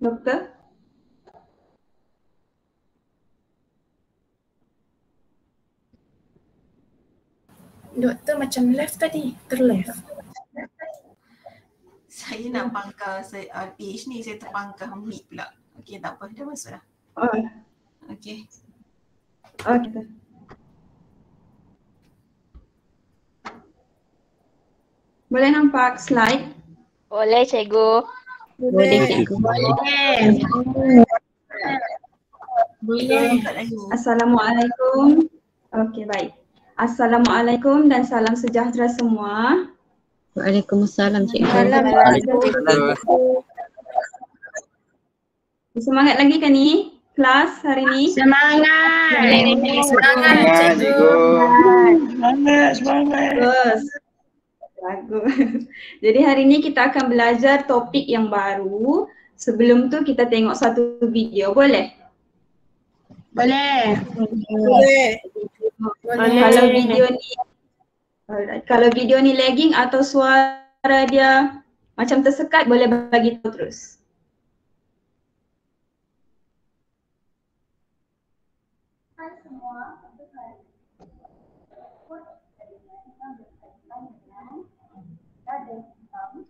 Doktor? Doktor macam left tadi, terleft. Saya nak pangkal PH ni, saya terpangkal mid pula. Okey, tak apa, dah masuk dah. Oh, Okey. okey. Boleh nampak slide? Boleh, cikgu. Boleh cikgu. Boleh. Assalamualaikum. Okey, baik. Assalamualaikum dan salam sejahtera semua. Waalaikumsalam cikgu. Semangat lagi kan ni kelas hari ni? Semangat. Semangat cikgu. Bagus. Bagus. Jadi hari ni kita akan belajar topik yang baru. Sebelum tu kita tengok satu video, boleh? Boleh. Kalau video ni lagging atau suara dia macam tersekat, boleh bagi tahu terus.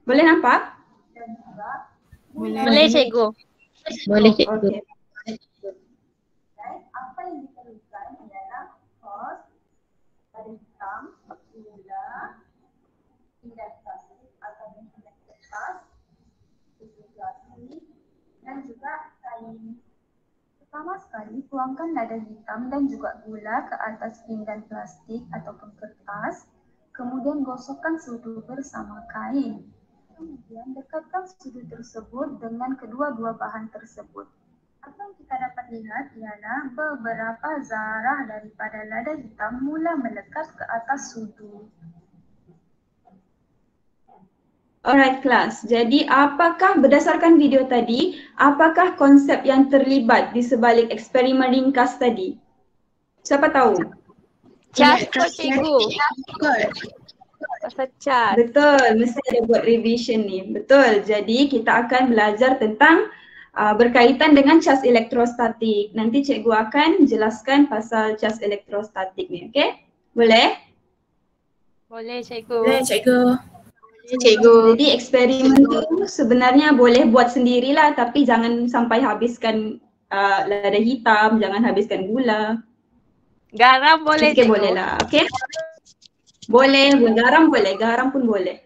Boleh nampak? Boleh, cikgu. Boleh cikgu. Okey. Apa yang diperlukan adalah kos, garis hitam, gula, industri atau kertas, ilustrasi dan juga kain. Pertama sekali tuangkan lada hitam dan juga gula ke atas pinggan plastik ataupun kertas. Kemudian gosokkan sudu bersama kain. Kemudian dekatkan sudu tersebut dengan kedua-dua bahan tersebut. Apa yang kita dapat lihat ialah beberapa zarah daripada lada hitam mula melekat ke atas sudu. Alright kelas, jadi apakah berdasarkan video tadi, apakah konsep yang terlibat di sebalik eksperimen ringkas tadi? Siapa tahu? Cas kot, cikgu. Pasal cas. Betul, mesti ada buat revision ni. Betul, jadi kita akan belajar tentang berkaitan dengan cas elektrostatik. Nanti cikgu akan jelaskan pasal cas elektrostatik ni, okey? Boleh? Boleh, cikgu. Boleh cikgu. Cikgu. Jadi eksperimen tu sebenarnya boleh buat sendirilah, tapi jangan sampai habiskan lada hitam, jangan habiskan gula. Garam boleh, Sikit cikgu. boleh lah, okey? Boleh, garam pun boleh.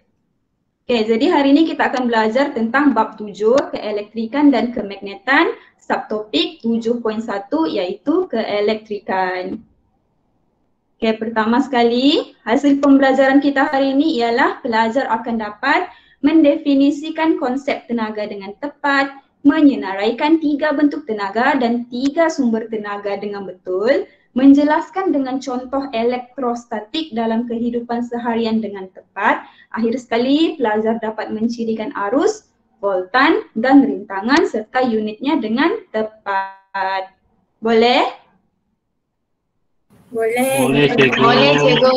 Okey, jadi hari ini kita akan belajar tentang bab 7, keelektrikan dan kemagnetan, subtopik 7.1 iaitu keelektrikan. Okey, pertama sekali, hasil pembelajaran kita hari ini ialah pelajar akan dapat mendefinisikan konsep tenaga dengan tepat, menyenaraikan 3 bentuk tenaga dan 3 sumber tenaga dengan betul, menjelaskan dengan contoh elektrostatik dalam kehidupan seharian dengan tepat. Akhir sekali, pelajar dapat mencirikan arus, voltan dan rintangan serta unitnya dengan tepat. Boleh? Boleh. Boleh cikgu. Boleh, cikgu.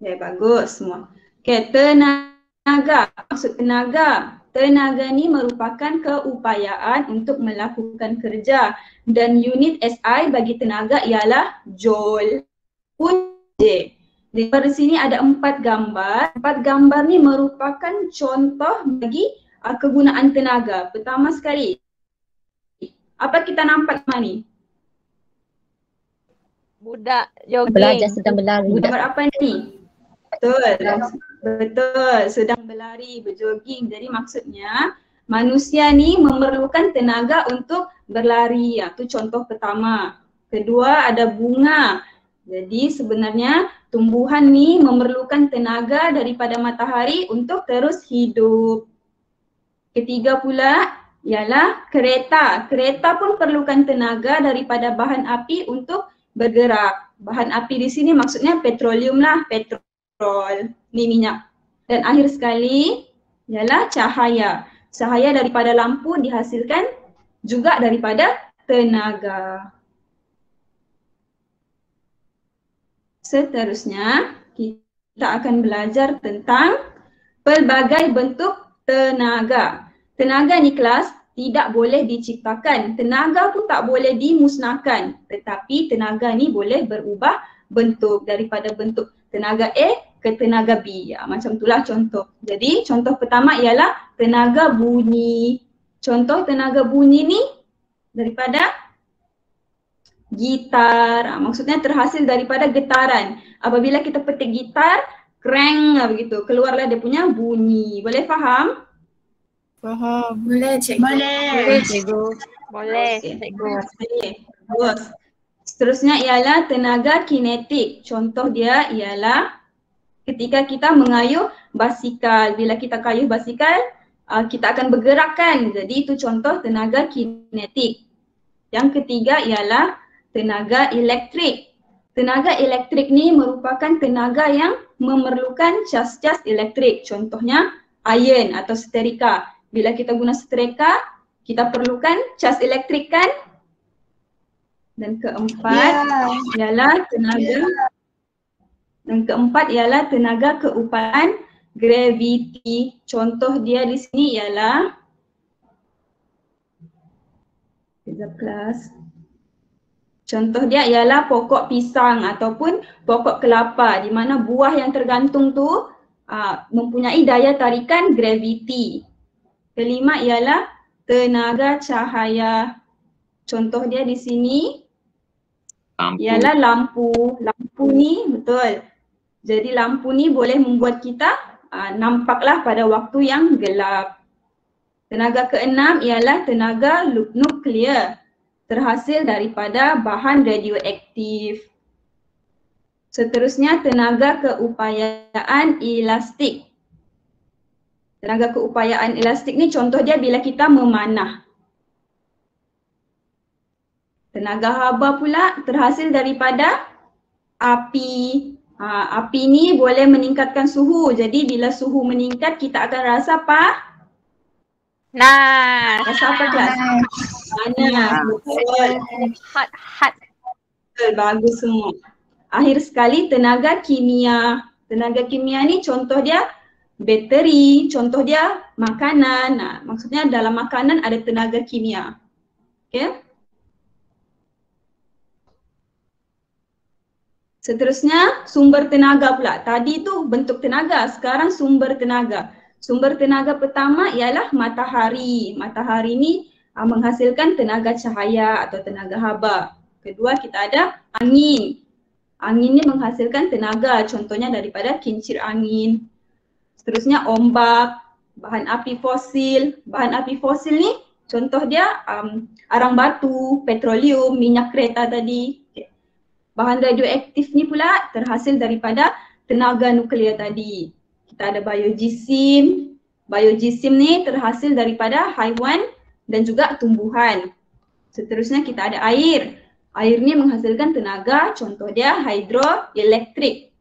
Okay, bagus semua. Okay, tenaga. Maksud tenaga. Tenaga ni merupakan keupayaan untuk melakukan kerja dan unit SI bagi tenaga ialah joule. J. Di sini ada 4 gambar. 4 gambar ni merupakan contoh bagi kegunaan tenaga. Pertama sekali, apa kita nampak ni? Budak jogging. Belajar sedang berlari. Gambar apa ni? Betul. Betul, sedang berlari, berjoging. Jadi maksudnya manusia ni memerlukan tenaga untuk berlari. Itu contoh pertama. Kedua ada bunga. Jadi sebenarnya tumbuhan ni memerlukan tenaga daripada matahari untuk terus hidup. Ketiga pula ialah kereta. Kereta pun perlukan tenaga daripada bahan api untuk bergerak. Bahan api di sini maksudnya petroleum lah, petrol, ni minyak. Dan akhir sekali ialah cahaya. Cahaya daripada lampu dihasilkan juga daripada tenaga. Seterusnya kita akan belajar tentang pelbagai bentuk tenaga. Tenaga ni kelas tidak boleh diciptakan. Tenaga pun tak boleh dimusnahkan. Tetapi tenaga ni boleh berubah bentuk daripada bentuk tenaga A ke tenaga B. Ya, macam itulah contoh. Jadi contoh pertama ialah tenaga bunyi. Contoh tenaga bunyi ni daripada gitar. Maksudnya terhasil daripada getaran. Apabila kita petik gitar, kreng begitu, keluarlah dia punya bunyi. Boleh faham? Faham. Boleh cikgu. Boleh cikgu. Boleh Okey. cikgu. Bagus. Seterusnya ialah tenaga kinetik. Contoh dia ialah ketika kita mengayuh basikal. Bila kita kayuh basikal, kita akan bergerakkan. Jadi itu contoh tenaga kinetik. Yang ketiga ialah tenaga elektrik. Tenaga elektrik ni merupakan tenaga yang memerlukan cas-cas elektrik. Contohnya iron atau setrika. Bila kita guna setrika, kita perlukan cas elektrik kan? Dan keempat ialah tenaga keupayaan graviti. Contoh dia di sini ialah contoh dia ialah pokok pisang ataupun pokok kelapa, di mana buah yang tergantung tu mempunyai daya tarikan graviti. Kelima ialah tenaga cahaya. Contoh dia di sini ialah lampu. Lampu ni betul. Jadi lampu ni boleh membuat kita nampaklah pada waktu yang gelap. Tenaga keenam ialah tenaga nuklear, terhasil daripada bahan radioaktif. Seterusnya tenaga keupayaan elastik. Tenaga keupayaan elastik ni contoh dia bila kita memanah. Tenaga haba pula terhasil daripada api. Api ni boleh meningkatkan suhu. Jadi bila suhu meningkat kita akan rasa Nah, rasa apa kelas? Panas. Betul. hot. Betul, bagus semua. Akhir sekali tenaga kimia. Tenaga kimia ni contoh dia bateri, contoh dia makanan. Maksudnya dalam makanan ada tenaga kimia. Okay. Seterusnya sumber tenaga pula. Tadi tu bentuk tenaga, sekarang sumber tenaga. Sumber tenaga pertama ialah matahari. Matahari ni menghasilkan tenaga cahaya atau tenaga haba. Kedua kita ada angin. Angin ni menghasilkan tenaga, contohnya daripada kincir angin. Seterusnya ombak, bahan api fosil. Bahan api fosil ni contoh dia arang batu, petroleum, minyak kereta tadi. Okay. Bahan radioaktif ni pula terhasil daripada tenaga nuklear tadi. Kita ada biogesim. Biogesim ni terhasil daripada haiwan dan juga tumbuhan. Seterusnya kita ada air. Air ni menghasilkan tenaga, contoh dia hidroelektrik.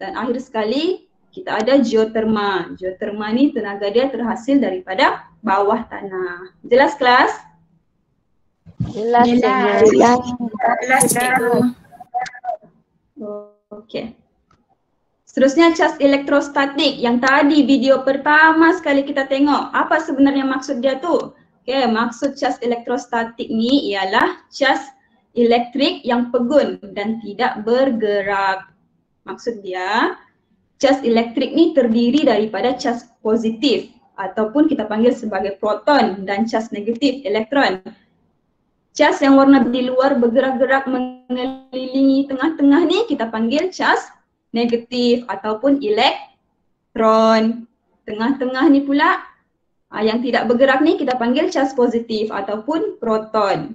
Dan akhir sekali kita ada geoterma. Geoterma ni tenaga dia terhasil daripada bawah tanah. Jelas kelas? Jelas cikgu. Jelas cikgu. Okey. Seterusnya cas elektrostatik. Yang tadi video pertama sekali kita tengok. Apa sebenarnya maksud dia tu? Okey, maksud cas elektrostatik ni ialah cas elektrik yang pegun dan tidak bergerak. Maksud dia, cas elektrik ni terdiri daripada cas positif ataupun kita panggil sebagai proton dan cas negatif elektron. Cas yang warna di luar bergerak-gerak mengelilingi tengah-tengah ni kita panggil cas negatif ataupun elektron. Tengah-tengah ni pula yang tidak bergerak ni kita panggil cas positif ataupun proton.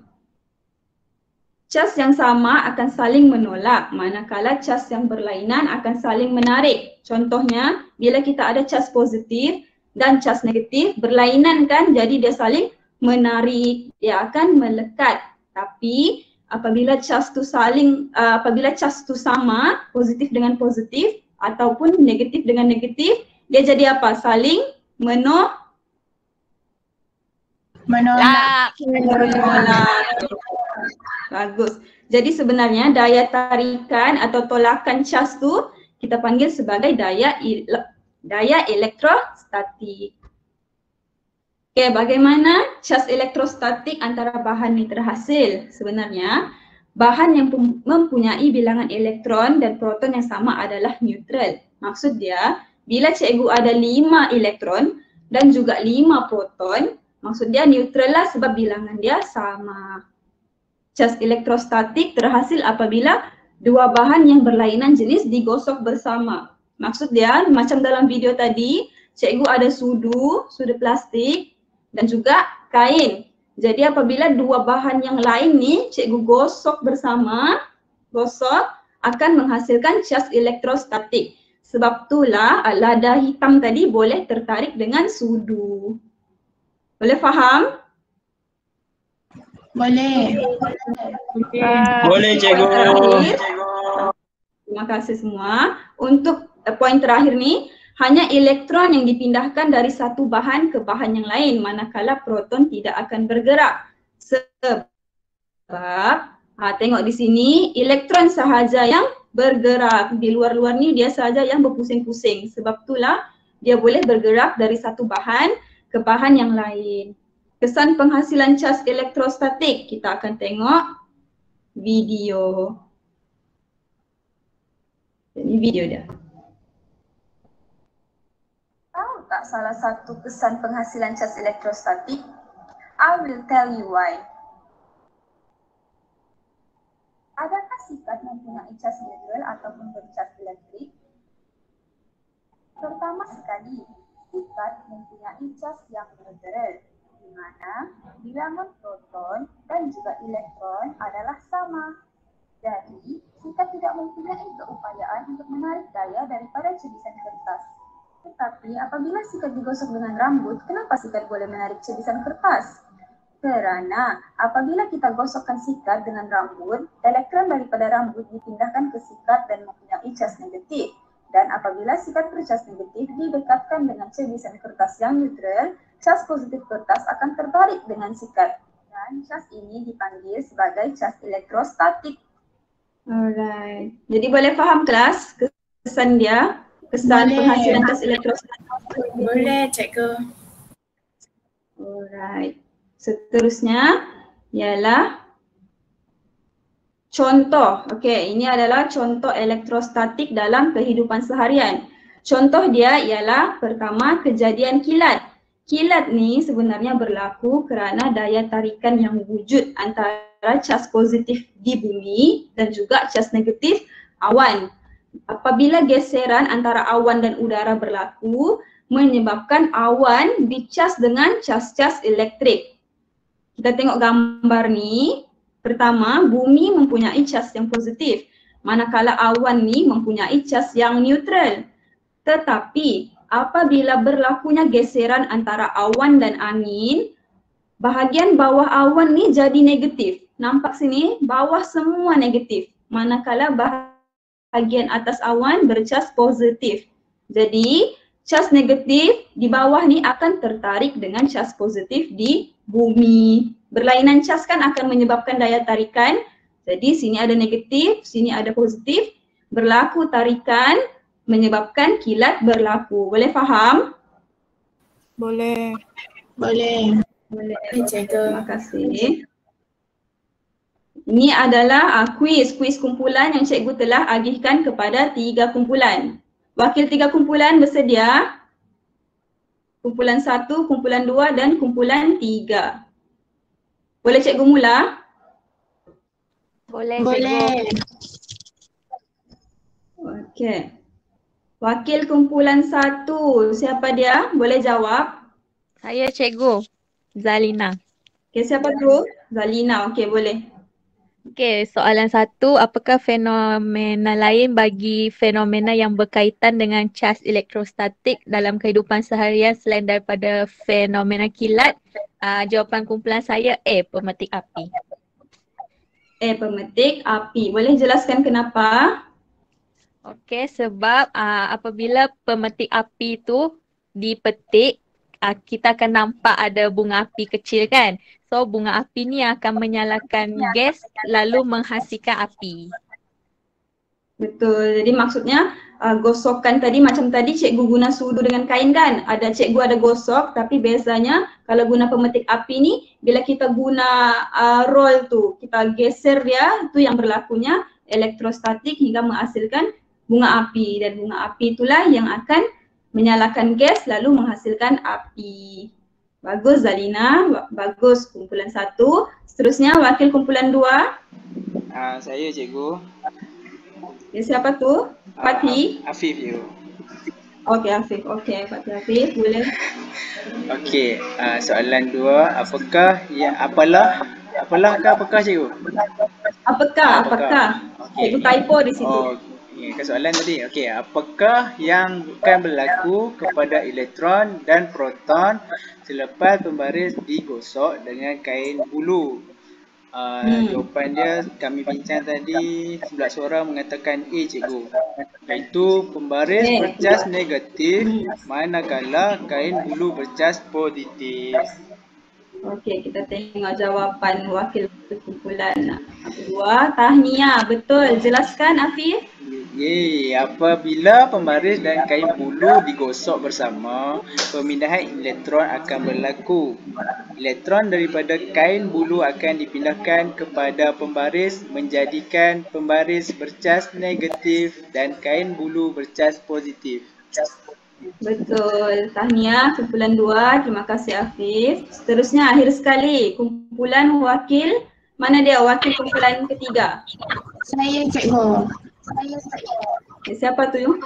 Cas yang sama akan saling menolak, manakala cas yang berlainan akan saling menarik. Contohnya, bila kita ada cas positif dan cas negatif berlainan kan, jadi dia saling menarik, dia akan melekat. Tapi apabila cas tu sama, positif dengan positif ataupun negatif dengan negatif, dia jadi apa? Saling menolak. Bagus. Jadi sebenarnya daya tarikan atau tolakan cas tu kita panggil sebagai daya elektrostatik. Okey, bagaimana cas elektrostatik antara bahan ni terhasil? Sebenarnya, bahan yang mempunyai bilangan elektron dan proton yang sama adalah neutral. Maksud dia, bila cikgu ada 5 elektron dan juga 5 proton, maksud dia neutral lah sebab bilangan dia sama. Cas elektrostatik terhasil apabila dua bahan yang berlainan jenis digosok bersama. Maksud dia, macam dalam video tadi, cikgu ada sudu plastik dan juga kain. Jadi apabila dua bahan yang lain ni cikgu gosok bersama, akan menghasilkan cas elektrostatik. Sebab itulah lada hitam tadi boleh tertarik dengan sudu. Boleh faham? Boleh. Boleh cikgu. Terima kasih semua. Untuk poin terakhir ni, hanya elektron yang dipindahkan dari satu bahan ke bahan yang lain, manakala proton tidak akan bergerak. Sebab, tengok di sini, elektron sahaja yang bergerak. Di luar-luar ni dia sahaja yang berpusing-pusing. Sebab itulah dia boleh bergerak dari satu bahan ke bahan yang lain. Kesan penghasilan cas elektrostatik, kita akan tengok video. Ini video dia. Tahu tak salah satu kesan penghasilan cas elektrostatik? I will tell you why. Adakah sikat mempunyai cas neutral ataupun bercas elektrik? Pertama sekali, sikat mempunyai cas yang neutral, di mana bilangan proton dan juga elektron adalah sama. Jadi, sikat tidak mempunyai keupayaan untuk menarik daya daripada cebisan kertas. Tetapi apabila sikat digosok dengan rambut, kenapa sikat boleh menarik cebisan kertas? Kerana apabila kita gosokkan sikat dengan rambut, elektron daripada rambut dipindahkan ke sikat dan mempunyai cas negatif. Dan apabila sikat bercas negatif didekatkan dengan cebisan kertas yang neutral, cas positif kertas akan tertarik dengan sikat. Dan cas ini dipanggil sebagai cas elektrostatik. Alright. Jadi boleh faham kelas kesan dia? Kesan Boleh. penghasilan cas elektrostatik. Boleh cikgu. Alright. Seterusnya ialah contoh. Okey, ini adalah contoh elektrostatik dalam kehidupan seharian. Contoh dia ialah pertama kejadian kilat. Kilat ni sebenarnya berlaku kerana daya tarikan yang wujud antara cas positif di bumi dan juga cas negatif awan. Apabila geseran antara awan dan udara berlaku, menyebabkan awan dicas dengan cas-cas elektrik. Kita tengok gambar ni. Pertama, bumi mempunyai cas yang positif, manakala awan ni mempunyai cas yang neutral. Tetapi apabila berlakunya geseran antara awan dan angin, bahagian bawah awan ni jadi negatif. Nampak sini, bawah semua negatif, manakala bahagian atas awan bercas positif. Jadi cas negatif di bawah ni akan tertarik dengan cas positif di bumi. Berlainan cas kan akan menyebabkan daya tarikan. Jadi sini ada negatif, sini ada positif. Berlaku tarikan menyebabkan kilat berlaku. Boleh faham? Boleh. Boleh. Boleh. Cikgu. Terima kasih. Ini adalah kuis kumpulan yang cikgu telah agihkan kepada 3 kumpulan. Wakil 3 kumpulan bersedia. Kumpulan 1, kumpulan 2 dan kumpulan 3. Boleh cikgu mula? Boleh, Boleh. Okey. Wakil kumpulan 1, siapa dia? Boleh jawab? Saya cikgu Zalina. Okey, siapa tu? Zalina. Okey, boleh. Okey, soalan 1, apakah fenomena lain bagi fenomena yang berkaitan dengan cas elektrostatik dalam kehidupan seharian selain daripada fenomena kilat? Jawapan kumpulan saya A, pemetik api. Pemetik api. Boleh jelaskan kenapa? Okey, sebab apabila pemetik api tu dipetik, kita akan nampak ada bunga api kecil kan. So bunga api ni akan menyalakan gas lalu menghasilkan api. Betul. Jadi maksudnya gosokan tadi, macam tadi cikgu guna sudu dengan kain kan, ada cikgu ada gosok, tapi biasanya kalau guna pemetik api ni bila kita guna roll tu, kita geser dia, tu yang berlakunya elektrostatik hingga menghasilkan bunga api, dan bunga api itulah yang akan menyalakan gas lalu menghasilkan api. Bagus Zalina, bagus kumpulan 1. Seterusnya wakil kumpulan 2. Saya cikgu. Ya, siapa tu? Fatih? Afif you. Okey Afif, okey Fatih Afif, boleh. Okey, soalan 2, apakah ya apakah cikgu? Apakah? Okey. Cikgu typo di situ. Okey, ke soalan tadi. Okey, apakah yang akan berlaku kepada elektron dan proton selepas pembaris digosok dengan kain bulu? Jawapan dia kami bincang tadi, sebelah suara mengatakan A cikgu, iaitu pembaris bercas negatif manakala kain bulu bercas positif. Okey, kita tengok jawapan wakil kumpulan 2. Tahniah, betul. Jelaskan Afif. Apabila pembaris dan kain bulu digosok bersama, pemindahan elektron akan berlaku. Elektron daripada kain bulu akan dipindahkan kepada pembaris menjadikan pembaris bercas negatif dan kain bulu bercas positif. Betul. Tahniah kumpulan 2. Terima kasih Afif. Seterusnya akhir sekali kumpulan wakil, mana dia wakil kumpulan ketiga? Saya cikgu. Siapa tu?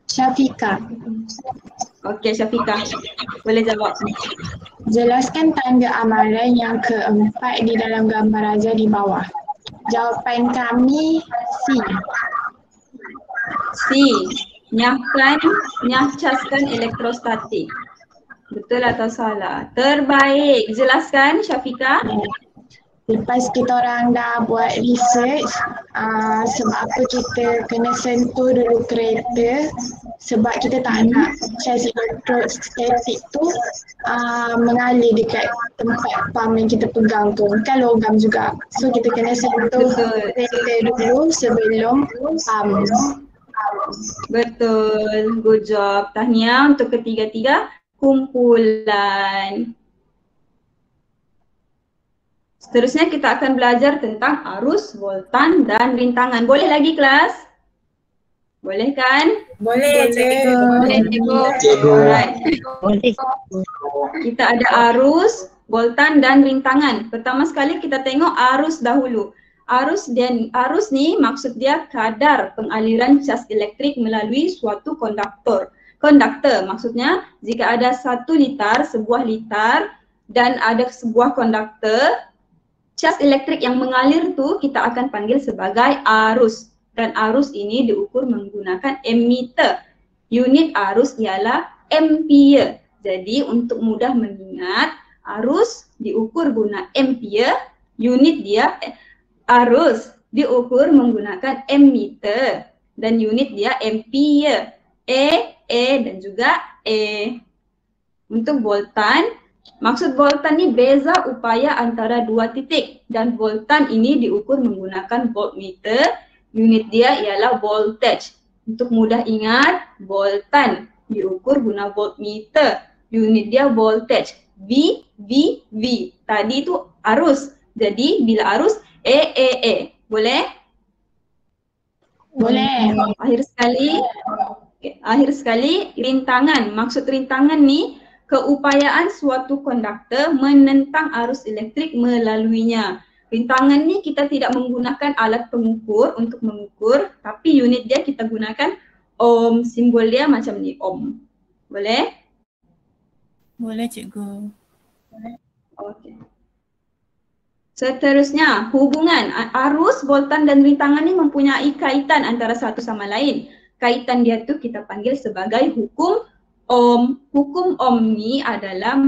Syafika. Okey Syafika, boleh jawab. Jelaskan tanda amaran yang keempat di dalam gambar raja di bawah. Jawapan kami C. C. Nyahcaskan elektrostatik. Betul atau salah? Terbaik. Jelaskan Syafika. Lepas kita orang dah buat research, sebab apa kita kena sentuh dulu kereta, sebab kita tak nak charge elektrostatik tu mengalir dekat tempat pump yang kita pegang tu, kan logam juga. So kita kena sentuh kereta dulu sebelum pump. Betul, good job. Tahniah untuk ketiga-tiga kumpulan. Seterusnya kita akan belajar tentang arus, voltan dan rintangan. Boleh lagi kelas? Boleh kan? Boleh cikgu. Boleh cikgu. Alright. Kita ada arus, voltan dan rintangan. Pertama sekali kita tengok arus dahulu. Arus ni maksud dia kadar pengaliran cas elektrik melalui suatu konduktor. Konduktor maksudnya jika ada 1 liter, sebuah liter dan ada sebuah konduktor, cas elektrik yang mengalir tu kita akan panggil sebagai arus, dan arus ini diukur menggunakan ammeter. Unit arus ialah ampere. Jadi untuk mudah mengingat, arus diukur guna ampere, unit dia arus diukur menggunakan ammeter dan unit dia ampere. E dan juga E. Untuk voltan, maksud voltan ni beza upaya antara 2 titik, dan voltan ini diukur menggunakan voltmeter, unit dia ialah voltage. Untuk mudah ingat, voltan diukur guna voltmeter, unit dia voltage. V. Tadi itu arus. Jadi bila arus E. Boleh? Boleh. Akhir sekali rintangan. Maksud rintangan ni keupayaan suatu konduktor menentang arus elektrik melaluinya. Rintangan ni kita tidak menggunakan alat pengukur untuk mengukur, tapi unit dia kita gunakan ohm. Simbol dia macam ni, ohm. Boleh? Boleh cikgu. Okey. Seterusnya, hubungan arus, voltan dan rintangan ni mempunyai kaitan antara satu sama lain. Kaitan dia tu kita panggil sebagai hukum ohm. Hukum ohm ni adalah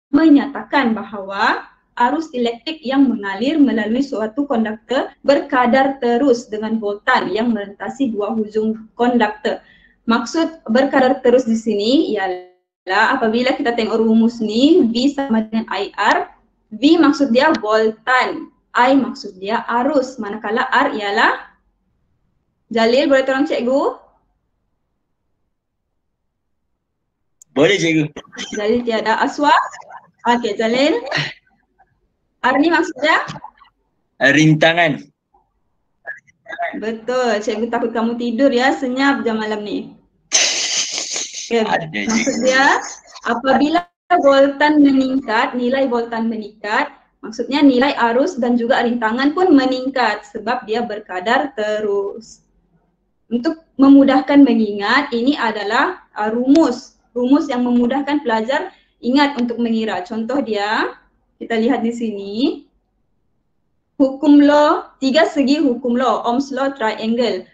menyatakan bahawa arus elektrik yang mengalir melalui suatu konduktor berkadar terus dengan voltan yang melintasi 2 hujung konduktor. Maksud berkadar terus di sini ialah apabila kita tengok rumus ni, V sama dengan IR. V maksud dia voltan, I maksud dia arus, manakala R ialah Jalil, boleh tolong cikgu? Boleh cikgu. Jalil tiada. Aswa? Okey, Jalil. Arni maksudnya? Rintangan. Betul. Cikgu takut kamu tidur ya, senyap jam malam ni. Okay. Ada Maksud cikgu. dia, apabila voltan meningkat, nilai voltan meningkat, maksudnya nilai arus dan juga rintangan pun meningkat sebab dia berkadar terus. Untuk memudahkan mengingat, ini adalah rumus. Rumus yang memudahkan pelajar ingat untuk mengira. Contoh dia, kita lihat di sini. Hukum law, 3 segi hukum law, Ohm's law triangle.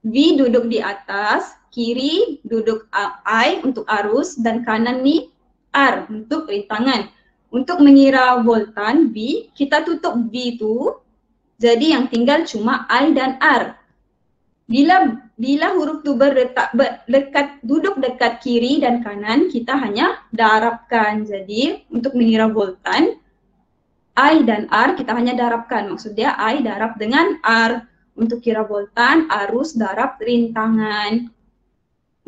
V duduk di atas, kiri duduk I untuk arus dan kanan ni R untuk rintangan. Untuk mengira voltan V, kita tutup V tu, jadi yang tinggal cuma I dan R. Bila huruf tu duduk dekat kiri dan kanan, kita hanya darabkan. Jadi untuk mengira voltan, I dan R kita hanya darabkan. Maksud dia I darab dengan R. Untuk kira voltan, arus darab rintangan.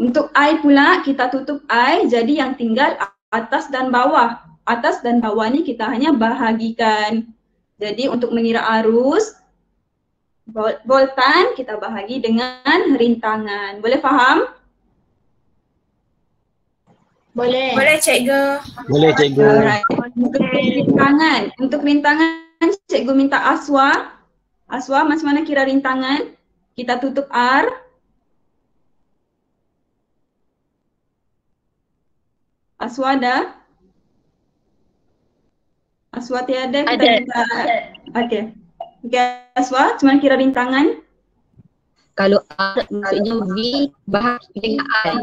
Untuk I pula kita tutup I, jadi yang tinggal atas dan bawah. Atas dan bawah ni kita hanya bahagikan. Jadi untuk mengira arus, voltan kita bahagi dengan rintangan. Boleh faham? Boleh. Boleh cikgu. Boleh cikgu. Alright. Untuk rintangan cikgu minta Aswa. Aswa, macam mana kira rintangan? Kita tutup R. Aswa ada? Aswa tiada? Kita minta. Okey. Okey, Aswa, macam mana kira rintangan? Kalau R maksudnya V bahagi dengan I.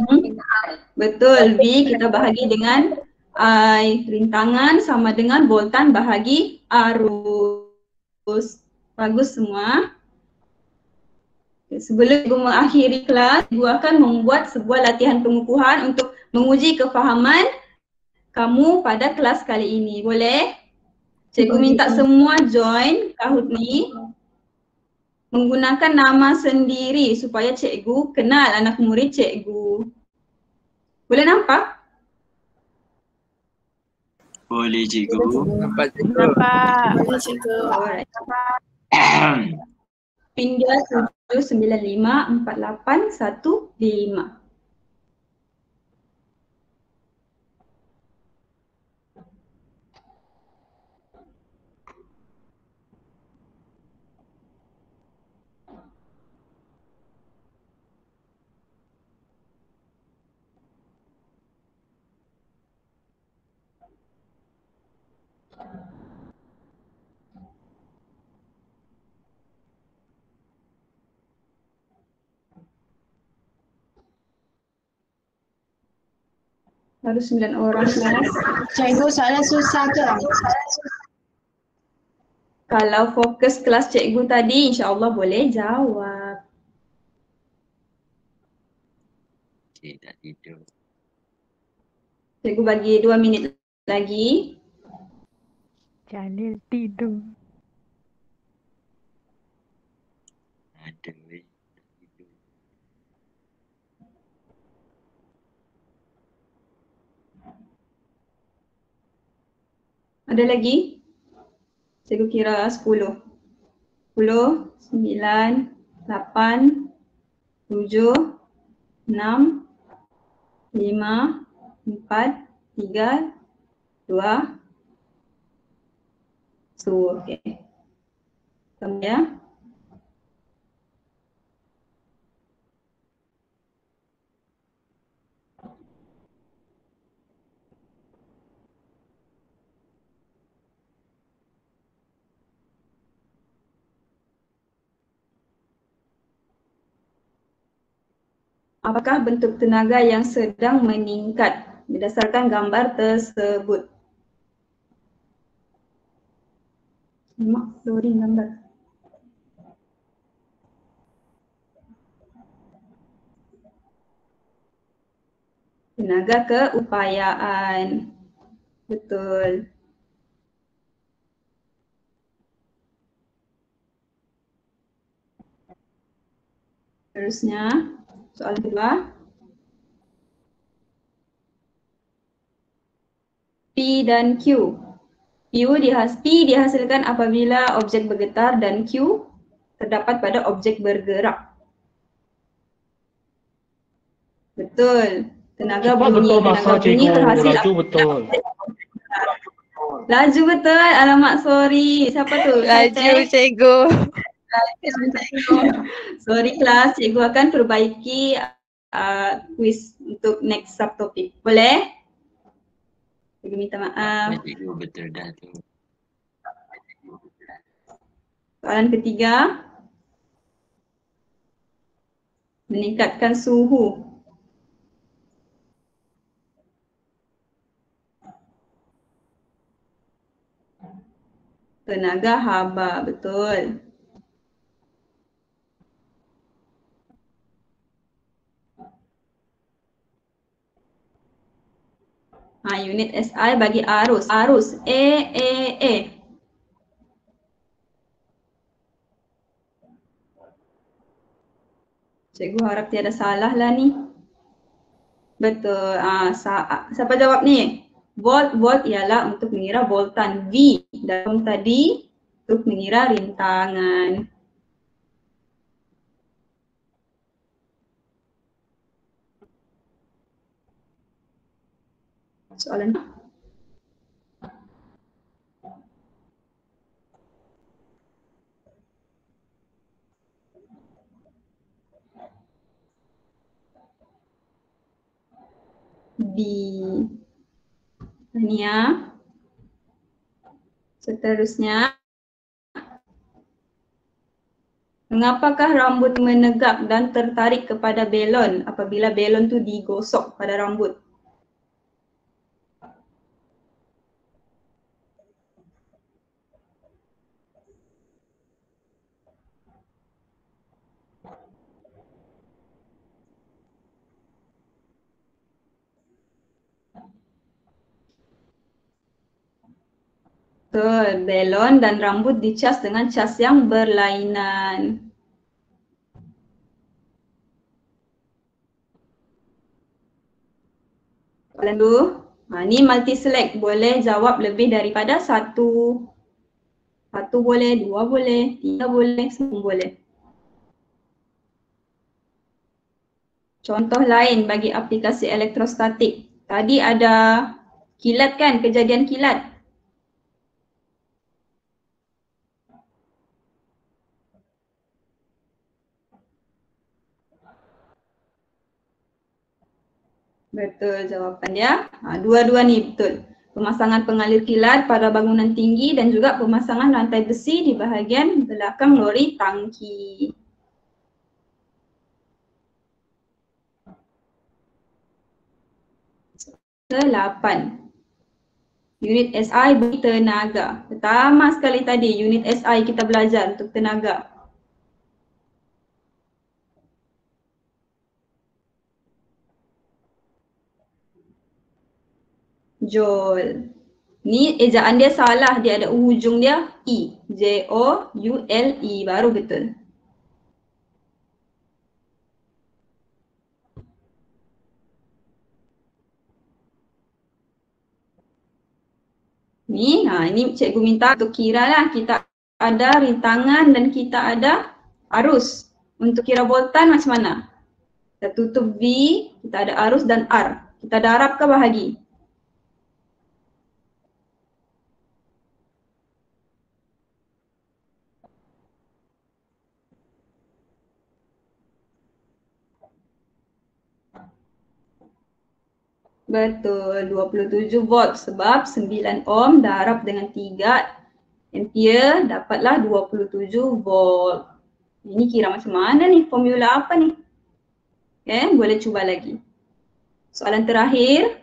Betul, V kita bahagi dengan I. Rintangan sama dengan voltan bahagi arus. Bagus semua. Okay, sebelum ibu mengakhiri kelas, ibu akan membuat sebuah latihan pengukuhan untuk menguji kefahaman kamu pada kelas kali ini. Boleh? Cikgu minta semua join Kahoot ni menggunakan nama sendiri supaya cikgu kenal anak murid cikgu. Boleh nampak? Boleh cikgu. Nampak cikgu. Boleh cikgu. Alright. Tinggal 7954815. Harus 9 orang kelas. Cikgu, soalan susah ke? Kalau fokus kelas cikgu tadi, insya-Allah boleh jawab. Cik tak tidur. Cikgu bagi 2 minit lagi. Jalil tidur. Ada weh. Tak tidur. Ada lagi? Cikgu kira 10. 10, 9, 8, 7, 6, 5, 4, 3, 2, 1. Okey. Tunggu ya. Apakah bentuk tenaga yang sedang meningkat berdasarkan gambar tersebut? Mak, loading gambar. Tenaga keupayaan. Betul. Terusnya, soal kedua. P dan Q. P dihasilkan apabila objek bergetar dan Q terdapat pada objek bergerak. Betul. Tenaga bunyi. Tenaga bunyi terhasil laju betul. Laju betul. Alamak, sorry. Siapa tu? Laju cikgu. Sorry kelas, cikgu akan perbaiki quiz untuk next subtopik. Boleh? Cikgu minta maaf. Cikgu betul dah tu. Soalan ketiga. Meningkatkan suhu. Tenaga haba, betul. Unit SI bagi arus. Arus A. Cikgu harap tiada salah lah ni. Betul. Siapa jawab ni? Volt ialah untuk mengira voltan. V dalam tadi untuk mengira rintangan. Soalan B. Tania. Seterusnya. Mengapakah rambut menegak dan tertarik kepada belon apabila belon tu digosok pada rambut? Betul, belon dan rambut dicas dengan cas yang berlainan. Lalu, ni multi select, boleh jawab lebih daripada satu. Satu boleh, dua boleh, tiga boleh, semua boleh. Contoh lain bagi aplikasi elektrostatik. Tadi ada kilat kan, kejadian kilat. Betul jawapan dia. Dua-dua ni betul. Pemasangan pengalir kilat pada bangunan tinggi dan juga pemasangan rantai besi di bahagian belakang lori tangki. Ke-8. Unit SI bagi tenaga. Pertama sekali tadi unit SI kita belajar untuk tenaga. Joule. Ni ejaan dia salah, dia ada hujung dia E. Joule baru betul. Ni cikgu minta untuk kira lah. Kita ada rintangan dan kita ada arus. Untuk kira voltan macam mana? Kita tutup V, kita ada arus dan R. Kita darab ke bahagi? Betul, 27 volt sebab 9 ohm darab dengan 3 ampere dapatlah 27 volt. Ini kira macam mana ni? Formula apa ni? Boleh cuba lagi. Soalan terakhir.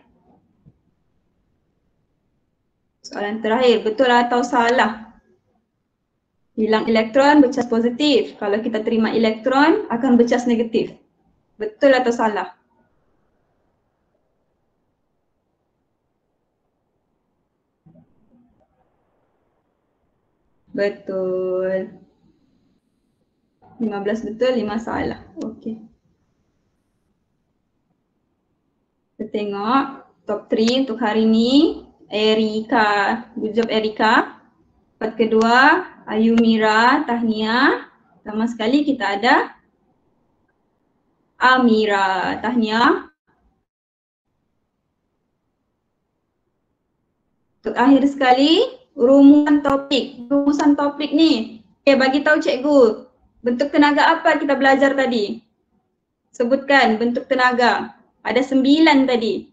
Soalan terakhir, betul atau salah? Hilang elektron bercas positif. Kalau kita terima elektron akan bercas negatif. Betul atau salah? Betul. 15 betul, 5 salah. Okey. Kita tengok top 3 untuk hari ni. Erika, good job Erika. Part kedua, Ayumira, tahniah. Pertama sekali kita ada Amira, tahniah. Untuk akhir sekali, rumusan topik. Rumusan topik ni, bagi tahu cikgu, bentuk tenaga apa kita belajar tadi? Sebutkan bentuk tenaga. Ada 9 tadi.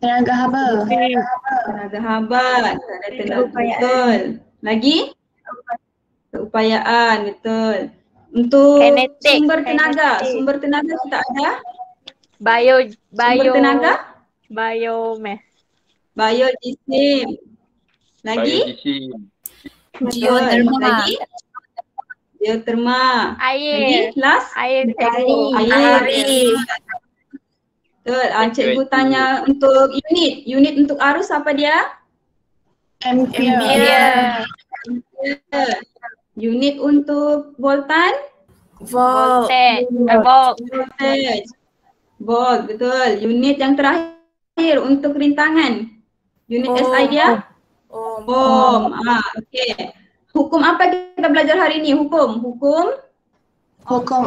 Tenaga haba. Tenaga haba, ada tenaga betul. Lagi? Keupayaan, betul. Untuk Kinetik, sumber tenaga, kinetik. sumber tenaga kita ada Bio tenaga? biomass. Biojisim. Lagi? Geoterma. Lagi? Geoterma. Lagi? Air. Last? Air cikgu. Air. Betul. Cikgu tanya untuk unit. Unit untuk arus apa dia? Ampere. Unit untuk voltan? Voltage. Volt. Voltage. Volt, betul. Unit yang terakhir untuk rintangan. Unit SI dia? Ohm. Okey. Hukum apa kita belajar hari ini? Hukum Hukum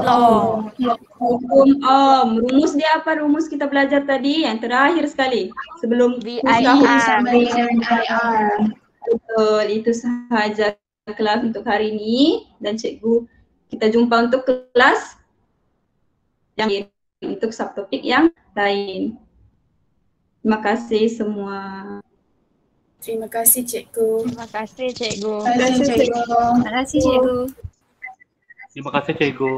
Ohm. Hukum Ohm. Rumus dia apa? Rumus kita belajar tadi yang terakhir sekali sebelum VIR. sama dengan IR. Betul, itu sahaja kelas untuk hari ini dan cikgu kita jumpa untuk kelas yang lain, untuk subtopik yang lain. Terima kasih semua. Terima kasih cikgu. Terima kasih cikgu. Terima kasih cikgu. Terima kasih cikgu. Terima kasih cikgu.